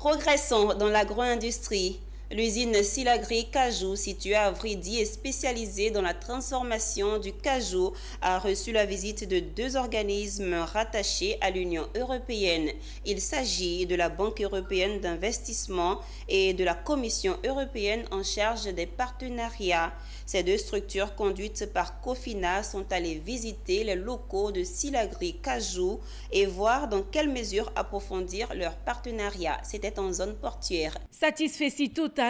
Progressons dans l'agro-industrie. L'usine Silagri Cajou, située à Vridi et spécialisée dans la transformation du cajou, a reçu la visite de deux organismes rattachés à l'Union européenne. Il s'agit de la Banque européenne d'investissement et de la Commission européenne en charge des partenariats. Ces deux structures conduites par Cofina sont allées visiter les locaux de Silagri Cajou et voir dans quelle mesure approfondir leur partenariat. C'était en zone portuaire. Satisfecit total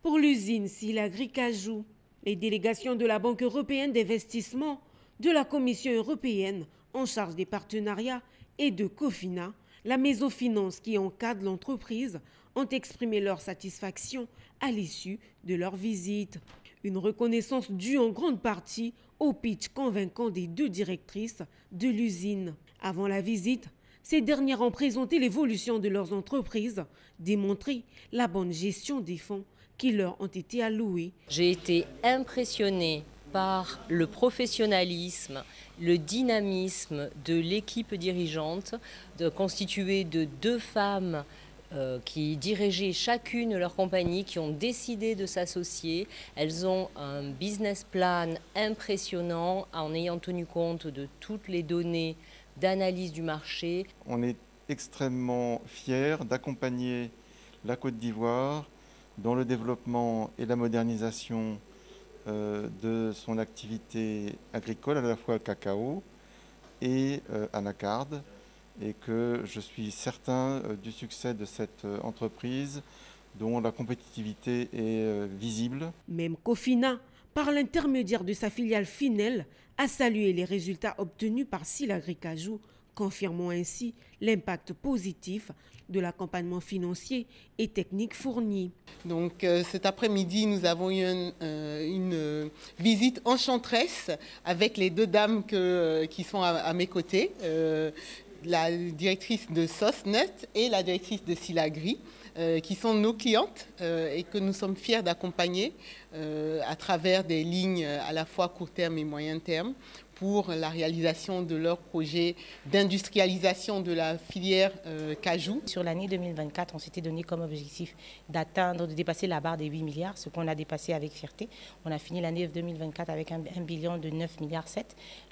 pour l'usine Silagri Cajou. Les délégations de la Banque européenne d'investissement, de la Commission européenne en charge des partenariats et de Cofina, la mésofinance qui encadre l'entreprise, ont exprimé leur satisfaction à l'issue de leur visite. Une reconnaissance due en grande partie au pitch convaincant des deux directrices de l'usine. Avant la visite, ces dernières ont présenté l'évolution de leurs entreprises, démontré la bonne gestion des fonds qui leur ont été alloués. J'ai été impressionnée par le professionnalisme, le dynamisme de l'équipe dirigeante, constituée de deux femmes qui dirigeaient chacune leur compagnie, qui ont décidé de s'associer. Elles ont un business plan impressionnant en ayant tenu compte de toutes les données d'analyse du marché. On est extrêmement fiers d'accompagner la Côte d'Ivoire dans le développement et la modernisation de son activité agricole, à la fois cacao et anacarde, et que je suis certain du succès de cette entreprise dont la compétitivité est visible. Même Cofina, par l'intermédiaire de sa filiale Finel, a salué les résultats obtenus par Silagri Cajou, confirmant ainsi l'impact positif de l'accompagnement financier et technique fourni. Donc cet après-midi, nous avons eu une visite enchanteresse avec les deux dames qui sont à mes côtés, la directrice de Sosnet et la directrice de Silagri, qui sont nos clientes et que nous sommes fiers d'accompagner à travers des lignes à la fois court terme et moyen terme pour la réalisation de leur projet d'industrialisation de la filière cajou. Sur l'année 2024, on s'était donné comme objectif de dépasser la barre des 8 milliards, ce qu'on a dépassé avec fierté. On a fini l'année 2024 avec un bilan de 9,7 milliards.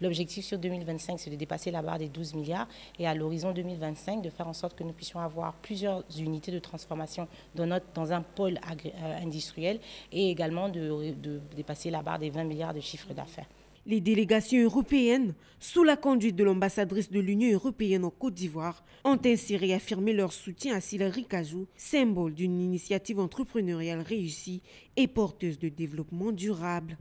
L'objectif sur 2025, c'est de dépasser la barre des 12 milliards et à l'horizon 2025, de faire en sorte que nous puissions avoir plusieurs unités de transformation dans un pôle industriel et également de dépasser la barre des 20 milliards de chiffre d'affaires. Les délégations européennes, sous la conduite de l'ambassadrice de l'Union européenne en Côte d'Ivoire, ont ainsi réaffirmé leur soutien à Silagri Cajou, symbole d'une initiative entrepreneuriale réussie et porteuse de développement durable.